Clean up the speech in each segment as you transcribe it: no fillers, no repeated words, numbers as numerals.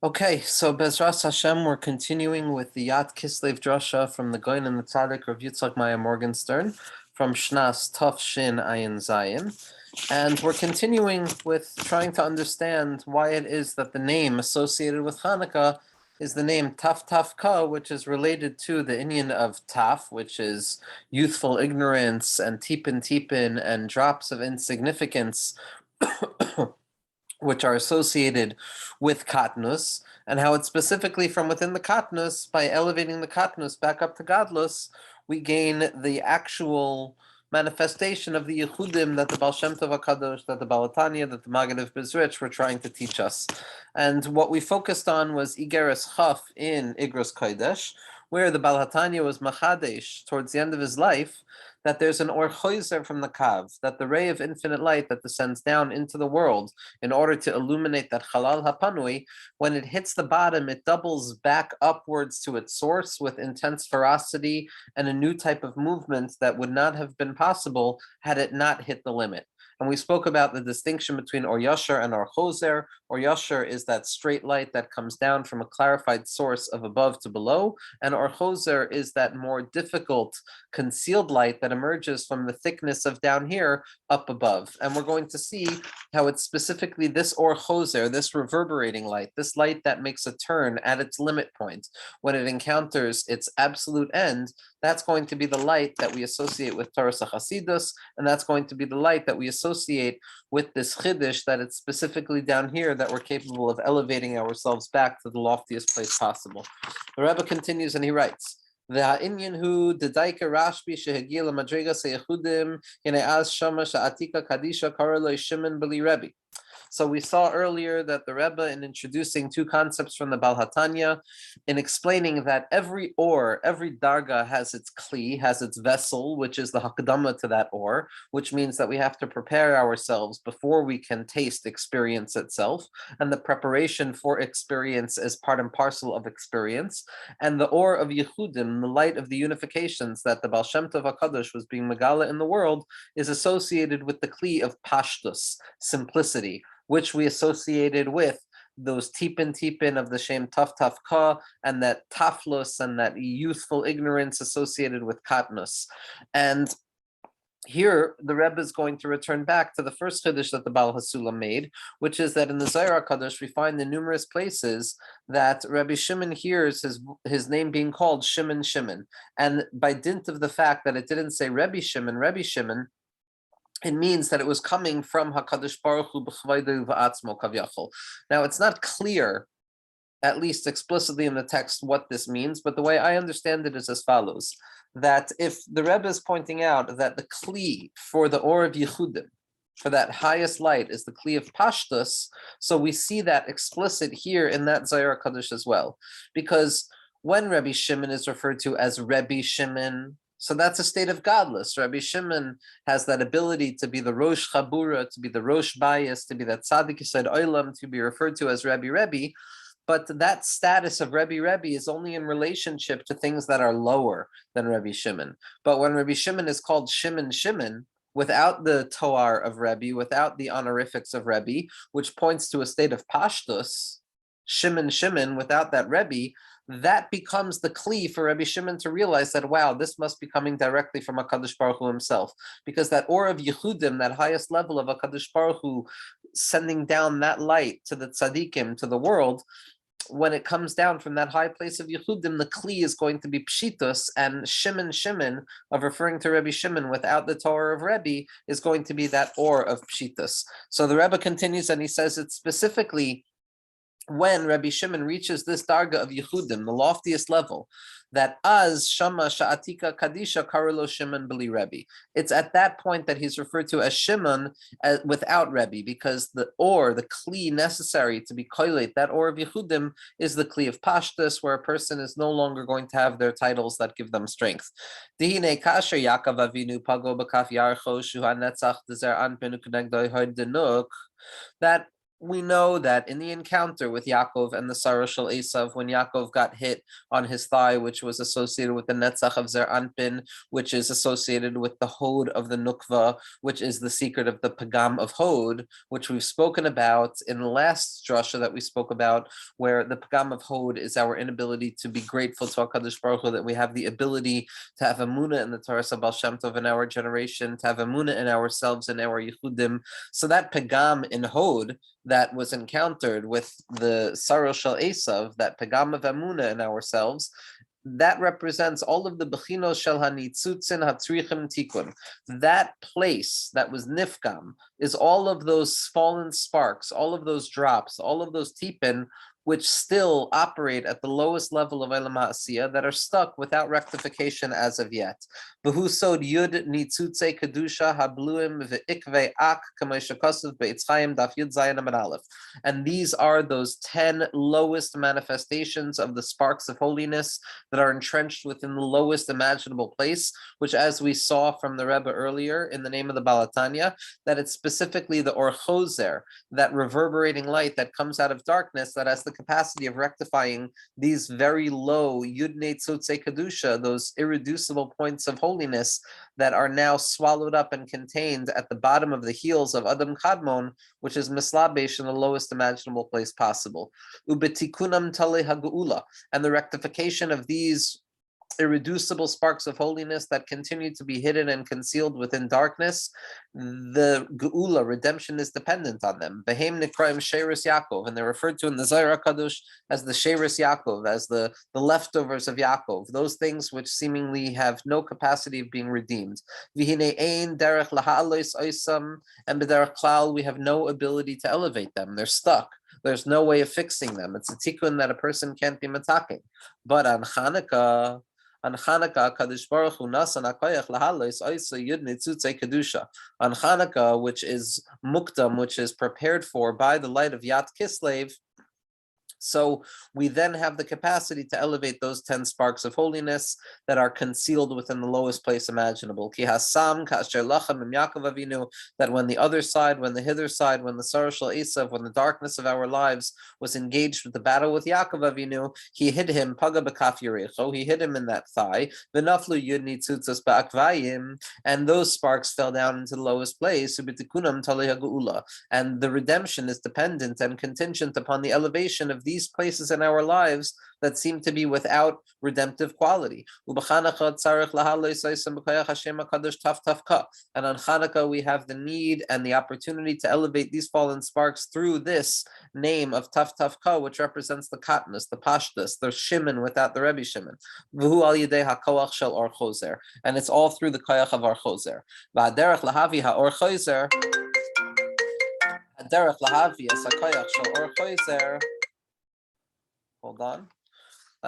Okay, so Bezras Hashem, we're continuing with the Yad Kislev Drasha from the Goin and the Tzaddik Rav Yitzchak Maya Morgenstern from Shnas Tov Shin Ayin Zayin. And we're continuing with trying to understand why it is that the name associated with Hanukkah is the name Taf Taf Ka, which is related to the Inyan of Taf, which is youthful ignorance, and Tipin Tipin, and drops of insignificance, which are associated with Katnus, and how it's specifically from within the Katnus, by elevating the Katnus back up to Godless, we gain the actual manifestation of the Yechudim that the Baal Shem Tov HaKadosh, that the Baal HaTanya, that the Maggid of Bezrich were trying to teach us. And what we focused on was Igeres Chaf in Igros Kodesh, where the Baal HaTanya was Machadesh towards the end of his life, that there's an Or Choizer from the Kav, that the ray of infinite light that descends down into the world in order to illuminate that Chalal HaPanui, when it hits the bottom, it doubles back upwards to its source with intense ferocity and a new type of movement that would not have been possible had it not hit the limit. And we spoke about the distinction between Or Yasher and Or Choser. Or Yasher is that straight light that comes down from a clarified source of above to below, and Or Choser is that more difficult concealed light that emerges from the thickness of down here up above. And we're going to see how it's specifically this Or Choser, this reverberating light, this light that makes a turn at its limit point when it encounters its absolute end. That's going to be the light that we associate with Torah Chasidus, and that's going to be the light that we associate with this Chiddush, that it's specifically down here that we're capable of elevating ourselves back to the loftiest place possible. The Rebbe continues and he writes, והעניין הוא דדייקה רשב"י שהגיע למדרגת היחודים, הנה אז שמה שעתיקה קדישה קרא לו שמן בלי רבי. So we saw earlier that the Rebbe, in introducing two concepts from the Baal HaTanya, in explaining that every or, every darga has its kli, has its vessel, which is the hakdama to that or, which means that we have to prepare ourselves before we can taste experience itself, and the preparation for experience is part and parcel of experience. And the or of Yehudim, the light of the unifications that the Baal Shem Tov HaKadosh was being megala in the world, is associated with the kli of pashtus, simplicity, which we associated with those tipin of the Shem Taf Taf Ka, and that taflus and that youthful ignorance associated with katnus. And here, the Rebbe is going to return back to the first chiddush that the Baal Hasulam made, which is that in the Zohar HaKadosh we find in numerous places that Rabbi Shimon hears his name being called Shimon Shimon, and by dint of the fact that it didn't say Rabbi Shimon, it means that it was coming from HaKadosh Baruch Hu b'chvaydo v'atzmo kavyachol. Now, it's not clear, at least explicitly in the text, what this means, but the way I understand it is as follows, that if the Rebbe is pointing out that the kli for the Or of Yehudim, for that highest light, is the kli of Pashtus, so we see that explicit here in that Zohar HaKadosh as well. Because when Rabbi Shimon is referred to as Rebbe Shimon, so that's a state of godless. Rabbi Shimon has that ability to be the Rosh Chabura, to be the Rosh Bayis, to be that Tzaddik Yisod Olam, to be referred to as Rebbe. But that status of Rebbe is only in relationship to things that are lower than Rabbi Shimon. But when Rabbi Shimon is called Shimon Shimon, without the Toar of Rebbe, without the honorifics of Rebbe, which points to a state of Pashtus, Shimon, without that Rebbe, that becomes the kli for Rabbi Shimon to realize that, wow, this must be coming directly from HaKadosh Baruch Hu himself. Because that Or of Yehudim, that highest level of HaKadosh Baruch Hu, sending down that light to the tzaddikim, to the world, when it comes down from that high place of Yehudim, the kli is going to be pshitus, and Shimon, of referring to Rabbi Shimon without the Torah of Rebbe, is going to be that Or of pshitus. So the Rebbe continues and he says it's specifically when Rabbi Shimon reaches this darga of Yehudim, the loftiest level, that az shama sha'atika kadisha karilo Shimon b'li Rebbe. It's at that point that he's referred to as Shimon without Rebbe, because the or, the kli necessary to be koilet, that or of Yehudim, is the kli of pashtus, where a person is no longer going to have their titles that give them strength. Dihine kasher Yaakov Avinu pago b'kaf yarcho shu hanetzach dezer an benu kenegdoi hoid denuk, that we know that in the encounter with Yaakov and the Sarah Shel Esav, when Yaakov got hit on his thigh, which was associated with the Netzach of Zer Anpin, which is associated with the Hod of the Nukva, which is the secret of the Pagam of Hod, which we've spoken about in the last drasha that we spoke about, where the Pagam of Hod is our inability to be grateful to HaKadosh Baruch Hu, that we have the ability to have Emunah in the Torah of Baal Shem Tov in our generation, to have Emunah in ourselves and our Yichudim. So that Pagam in Hod, that was encountered with the Saro Shel Esav, that Pagam of Emunah in ourselves, that represents all of the Bechinos Shel Hanitzutzin Hatzrichim Tikun. That place that was Nifkam is all of those fallen sparks, all of those drops, all of those tipin, which still operate at the lowest level of Elam Ha'asiyah, that are stuck without rectification as of yet. V'husod Yud Nitzutze Kedusha Habluim V'ikve Ak Kameshakasav Beitzchayim Daf Yud Zayin Amud Aleph. And these are those 10 lowest manifestations of the sparks of holiness that are entrenched within the lowest imaginable place, which, as we saw from the Rebbe earlier in the name of the Balatanya, that it's specifically the Or Choser, that reverberating light that comes out of darkness, that has the capacity of rectifying these very low Yudnei Tzotze Kedusha, those irreducible points of holiness that are now swallowed up and contained at the bottom of the heels of Adam Kadmon, which is Mislabesh in the lowest imaginable place possible. Ubetikunam Tale Hageula, and the rectification of these irreducible sparks of holiness that continue to be hidden and concealed within darkness, the Geula, redemption, is dependent on them. Behem Nikraim Sheirus Yaakov, and they're referred to in the Zohar HaKadosh as the Sheirus Yaakov, as the leftovers of Yaakov, those things which seemingly have no capacity of being redeemed. Vihine Ein Derech Laha'alois Oisam, and B'derech Klal, we have no ability to elevate them. They're stuck. There's no way of fixing them. It's a tikkun that a person can't be mataking. But on Chanukah, Kadosh Baruch Hu nasan hakoyach lahalos oisa yud nitzutze kedusha. On Chanukah, which is mukdam, which is prepared for by the light of Yat Kislev, so we then have the capacity to elevate those 10 sparks of holiness that are concealed within the lowest place imaginable. Ki hasam kasher lachem im Yaakov Avinu, that when the other side, when the hither side, when the Sarah Shel Esav, when the darkness of our lives was engaged with the battle with Yaakov Avinu, he hid him, paga b'kaf yerecho, he hid him in that thigh, v'naflu yud nitzutzas ba'akvayim, and those sparks fell down into the lowest place, ubitikunam talei ha'geula, and the redemption is dependent and contingent upon the elevation of these places in our lives that seem to be without redemptive quality. And on Chanukah, we have the need and the opportunity to elevate these fallen sparks through this name of Taf Taf Ka, which represents the Katnus, the Pashtus, the Shimon without the Rebbe Shimon. And it's all through the Koyach of Or Choser. Hold on. So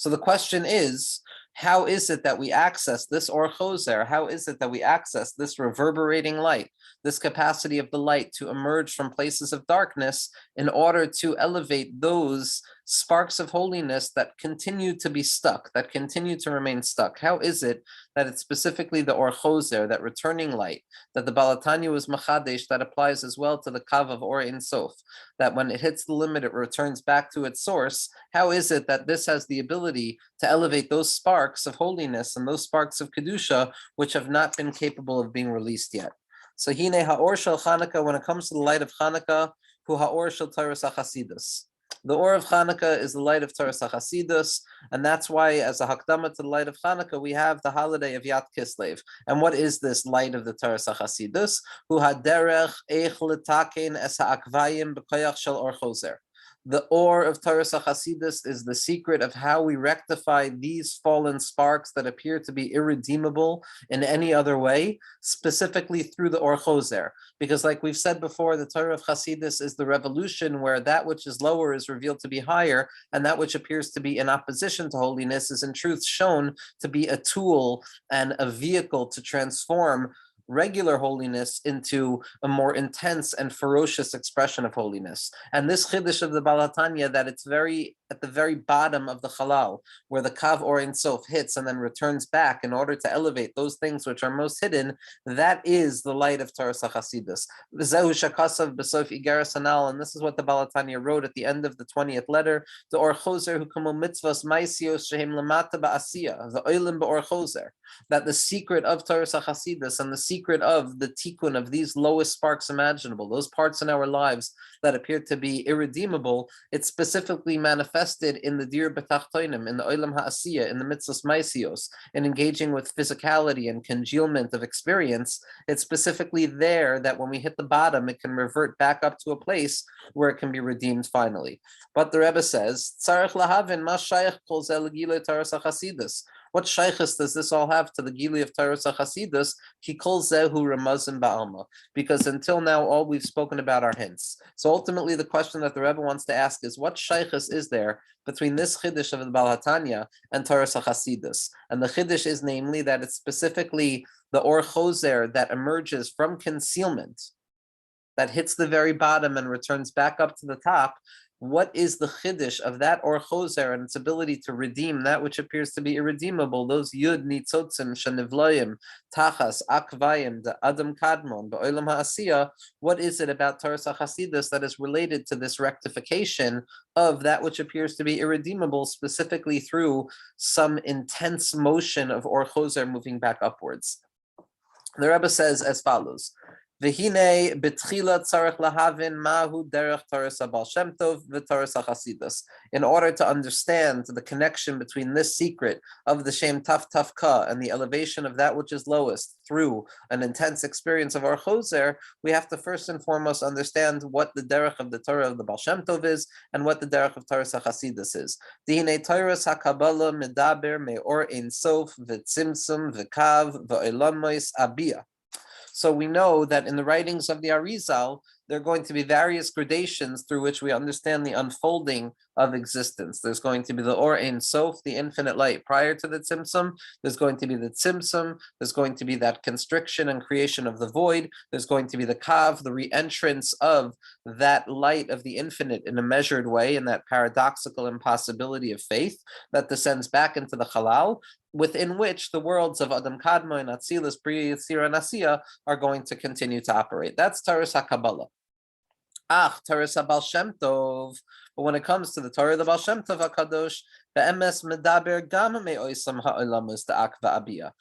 the question is, how is it that we access this Or Choser? How is it that we access this reverberating light, this capacity of the light to emerge from places of darkness in order to elevate those sparks of holiness that continue to be stuck, that continue to remain stuck? How is it that it's specifically the Or Choser, that returning light, that the Balatanya was Machadesh, that applies as well to the Kav of Or Ein Sof, that when it hits the limit, it returns back to its source? How is it that this has the ability to elevate those sparks of holiness and those sparks of Kedusha, which have not been capable of being released yet? So Hine Ha'or Shel Chanukah, when it comes to the light of Chanukah, Hu Ha'or Shel Torah Chasidus. The Or of Chanukah is the light of Torah Chasidus, and that's why, as a hakdama to the light of Chanukah, we have the holiday of Yat Kislev. And what is this light of the Torah Chasidus? Hu haderech eich letaken es ha'akvayim b'koyach shel Or Choser. The Or of Torah Chasidus is the secret of how we rectify these fallen sparks that appear to be irredeemable in any other way, specifically through the Or Choser. Because like we've said before, the Torah of Chasidus is the revolution where that which is lower is revealed to be higher, and that which appears to be in opposition to holiness is in truth shown to be a tool and a vehicle to transform regular holiness into a more intense and ferocious expression of holiness. And this chiddush of the Baal HaTanya, that it's very at the very bottom of the halal, where the kav or Ein Sof hits and then returns back in order to elevate those things which are most hidden, that is the light of Torah HaChasidus. V'zehu shakasav b'sof igeres hanal, and this is what the Baal HaTanya wrote at the end of the 20th letter, the or choser who kamo mitzvos maisios shehem lamata ba'asiya, the oilim ba'or choser, that the secret of Torah HaChasidus and the secret of the tikkun of these lowest sparks imaginable, those parts in our lives that appear to be irredeemable, it's specifically manifested in the dir betachtoinim, in the oilam ha'asiya, in the mitzvos maisios, in engaging with physicality and congealment of experience. It's specifically there that when we hit the bottom, it can revert back up to a place where it can be redeemed finally. But the Rebbe says, tzarech lahavin ma shayach kol zeh legilui Torah HaChasidus. What shaykhus does this all have to the Gili of Torah HaChasidus? Ki kol zehu ramazim ba'alma. Because until now, all we've spoken about are hints. So ultimately, the question that the Rebbe wants to ask is, what shaykhus is there between this chiddush of the Baal HaTanya and Torah HaChasidus? And the chiddush is namely that it's specifically the or choser that emerges from concealment, that hits the very bottom and returns back up to the top. What is the chiddush of that or choser and its ability to redeem that which appears to be irredeemable? Those yud nitzotzim shenivloyim tachas akvayim the adam kadmon ba'olam ha'asiya. What is it about Torah HaChasidus that is related to this rectification of that which appears to be irredeemable, specifically through some intense motion of or choser moving back upwards? The Rebbe says as follows. V'hine betchila tzarech lahavin mahu derech Torah Baal Shem Tov v'Torah HaChasidus. In order to understand the connection between this secret of the Shem Taf Taf Ka and the elevation of that which is lowest through an intense experience of our choser, we have to first and foremost understand what the derech of the Torah of the Baal Shem Tov is and what the derech of Torah HaChasidus is. V'hine Torah HaKabbalah medaber me'or ein sof v'tzimtzum v'kav v'olam abiyah. So we know that in the writings of the Arizal, there are going to be various gradations through which we understand the unfolding of existence. There's going to be the Or Ein Sof, the infinite light prior to the Tzimtzum. There's going to be the Tzimtzum. There's going to be that constriction and creation of the void. There's going to be the Kav, the re-entrance of that light of the infinite in a measured way, in that paradoxical impossibility of faith that descends back into the Halal, within which the worlds of Adam Kadmon, Atzilus, Bria, Yitzira, and Asiya are going to continue to operate. That's Torah HaKabbalah. Torah Baal Shem Tov. But when it comes to the Torah of the Baal Shem Tov HaKadosh, be'emes medaber gam me'oisam ha'olamus da'ak va'abiyah.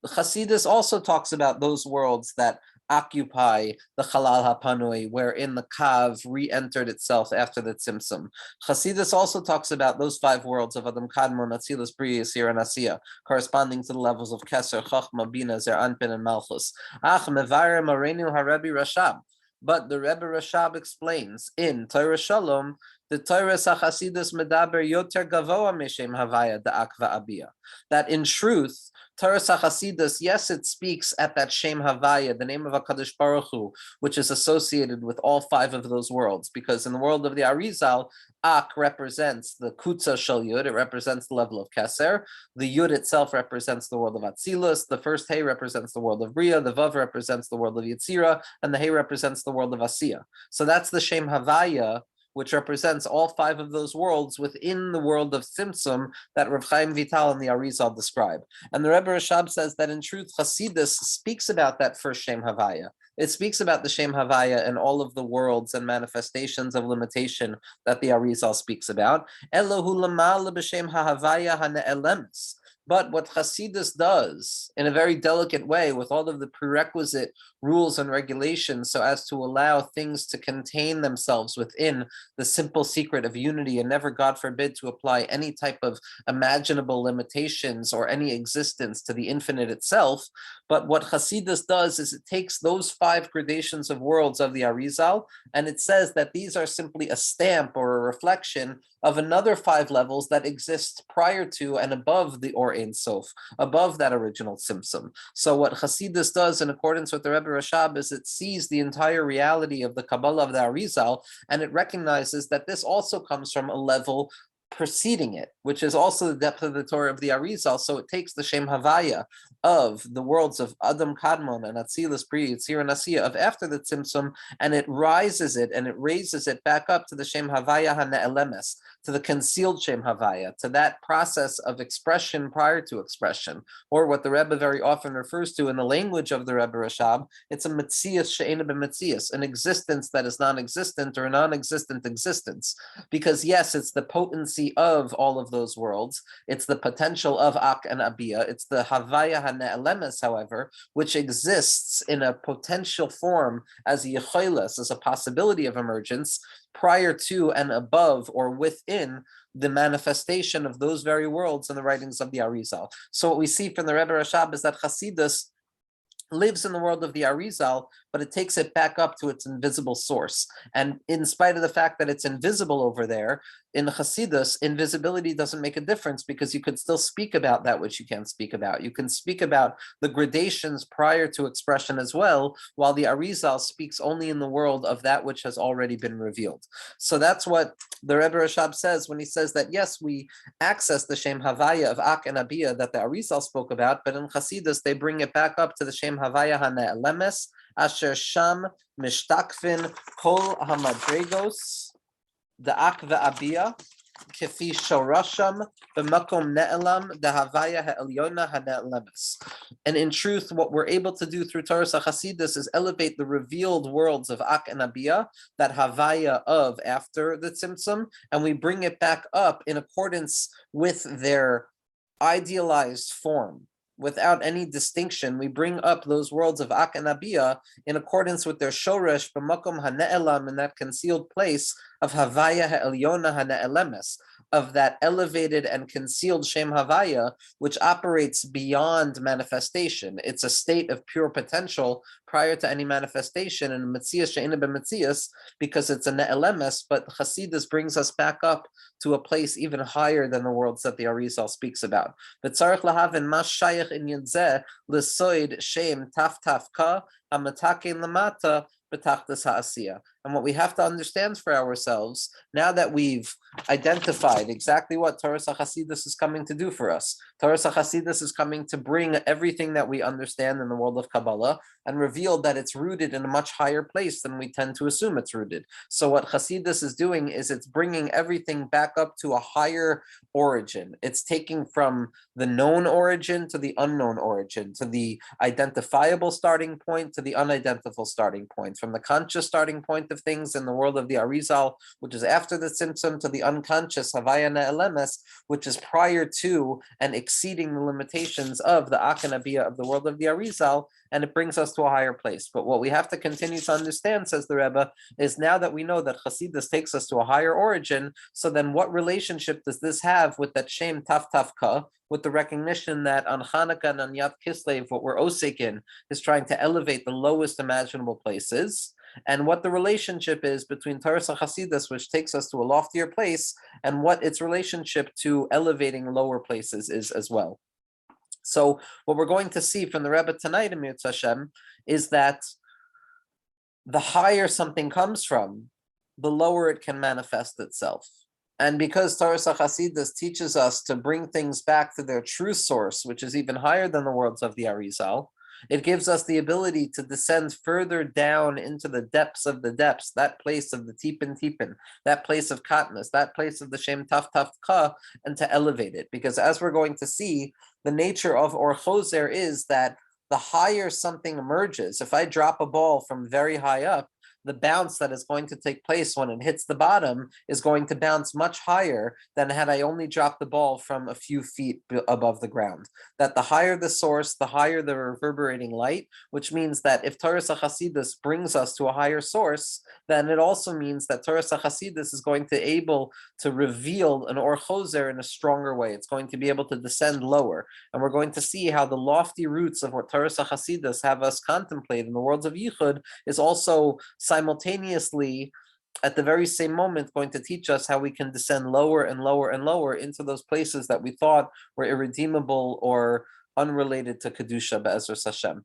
Chassidus also talks about those worlds that occupy the Chalal HaPanui, wherein the Kav re-entered itself after the Tzimtzum. Chassidus also talks about those 5 worlds of Adam Kadmon, Atzilus, Bria, Yisir, and Asiya, corresponding to the levels of Keser, Chachma, Bina, Zer Anpin, and Malchus. Mevarem Areinu HaRebbe Rashab. But the Rebbe Rashab explains in Torah Shalom, the Torah HaChasidus medaber yoter gavoa mishem havaya da'ak va'abiyah, that in truth, Torah HaChasidus, yes, it speaks at that Shem Havaya, the name of HaKadosh Baruch Hu, which is associated with all 5 of those worlds, because in the world of the Arizal, Ak represents the Kutza Shel Yud, it represents the level of Keser, the Yud itself represents the world of Atzilus, the first Hey represents the world of Bria, the Vav represents the world of Yitzira, and the Hey represents the world of Asiya. So that's the Shem Havaya, which represents all 5 of those worlds within the world of Tzimtzum that Rav Chaim Vital and the Arizal describe. And the Rebbe Rashab says that in truth, Chassidus speaks about that first Shem Havaya. It speaks about the Shem Havaya and all of the worlds and manifestations of limitation that the Arizal speaks about. Elohu lamal b'Shem HaHavaya HaNe'elemes. But what Chassidus does in a very delicate way with all of the prerequisite rules and regulations so as to allow things to contain themselves within the simple secret of unity and never, God forbid, to apply any type of imaginable limitations or any existence to the infinite itself. But what Chassidus does is it takes those 5 gradations of worlds of the Arizal and it says that these are simply a stamp or a reflection of another 5 levels that exist prior to and above the Or Ein Sof, above that original Tzimtzum. So what Chassidus does in accordance with the Rebbe Rashab is it sees the entire reality of the Kabbalah of the Arizal and it recognizes that this also comes from a level preceding it, which is also the depth of the Torah of the Arizal. So it takes the Shem Havaya of the worlds of Adam Kadmon and Atzilus Pri, Yitzir and Asiya of after the Tzimtzum, and it raises it back up to the Shem Havaya HaNe'elemes, to the concealed Shem Havaya, to that process of expression prior to expression, or what the Rebbe very often refers to in the language of the Rebbe Rashab, it's a Metzias She'ena b'Metzias, an existence that is non-existent or a non-existent existence. Because yes, it's the potency of all of those worlds, it's the potential of Ak and Abia, it's the Havaya HaNe'elemes, however, which exists in a potential form as a Yechoiles, as a possibility of emergence, prior to and above or within the manifestation of those very worlds in the writings of the Arizal. So what we see from the Rebbe Rashab is that Hasidus lives in the world of the Arizal, but it takes it back up to its invisible source. And in spite of the fact that it's invisible over there, in Hasidus, invisibility doesn't make a difference, because you could still speak about that which you can't speak about. You can speak about the gradations prior to expression as well, while the Arizal speaks only in the world of that which has already been revealed. So that's what the Rebbe Rashab says when he says that, yes, we access the Shem Havaya of Ak and Abia that the Arizal spoke about, but in Hasidus, they bring it back up to the Shem Havaya HaNe'elemes, Asher Sham Mishtakfin Kol HaMadregos, the Ak ve'Abia, Kefi Shorasham, B'makom Ne'elam, the Havaya Ha'elyona HaNe'elemes. And in truth, what we're able to do through Torah Hasidus is elevate the revealed worlds of Ak and Abia, that Havaya of after the Tzimtzum, and we bring it back up in accordance with their idealized form. Without any distinction, we bring up those worlds of Ak and Abia in accordance with their shoresh b'makom hane'elam, in that concealed place of Havaya ha'elyona hane'elemes, of that elevated and concealed Shem Havaya, which operates beyond manifestation. It's a state of pure potential prior to any manifestation, and Metzias she'ena b'Metzias, because it's a ne'elemes, but Hasidus brings us back up to a place even higher than the worlds that the Arizal speaks about. V'tzarich lahavin mas shayach in yedzeh l'soid shem taf taf ka hamataken lamata b'tachtas ha'asiya. And what we have to understand for ourselves, now that we've identified exactly what Torah Hasidus is coming to do for us, Torah Hasidus is coming to bring everything that we understand in the world of Kabbalah and reveal that it's rooted in a much higher place than we tend to assume it's rooted. So what Hasidus is doing is it's bringing everything back up to a higher origin. It's taking from the known origin to the unknown origin, to the identifiable starting point to the unidentifiable starting point, from the conscious starting point of things in the world of the Arizal, which is after the Tzimtzum, to the unconscious Havaya Ne'elemes, which is prior to and exceeding the limitations of the Ak and Abia of the world of the Arizal, and it brings us to a higher place. But what we have to continue to understand, says the Rebbe, is now that we know that Hasidus takes us to a higher origin, so then what relationship does this have with that Shem Taf Taf Ka, with the recognition that on Hanukkah and on Yat Kislev, what we're osek in is trying to elevate the lowest imaginable places, and what the relationship is between Torah Hasidus, which takes us to a loftier place, and what its relationship to elevating lower places is as well. So what we're going to see from the Rebbe tonight, Amir Hashem, is that the higher something comes from, the lower it can manifest itself. And because Torah Hasidus teaches us to bring things back to their true source, which is even higher than the worlds of the Arizal, it gives us the ability to descend further down into the depths of the depths, that place of the tipin, that place of katnus, that place of the Shem Taf Taf Ka, and to elevate it. Because as we're going to see, the nature of Or Choser is that the higher something emerges, if I drop a ball from very high up, the bounce that is going to take place when it hits the bottom is going to bounce much higher than had I only dropped the ball from a few feet above the ground. That the higher the source, the higher the reverberating light, which means that if Torah Hasidus brings us to a higher source, then it also means that Torah Hasidus is going to be able to reveal an Or Choser in a stronger way. It's going to be able to descend lower. And we're going to see how the lofty roots of what Torah Hasidus have us contemplate in the worlds of Yichud is also simultaneously, at the very same moment, going to teach us how we can descend lower and lower and lower into those places that we thought were irredeemable or unrelated to Kedusha Be'ezras Hashem.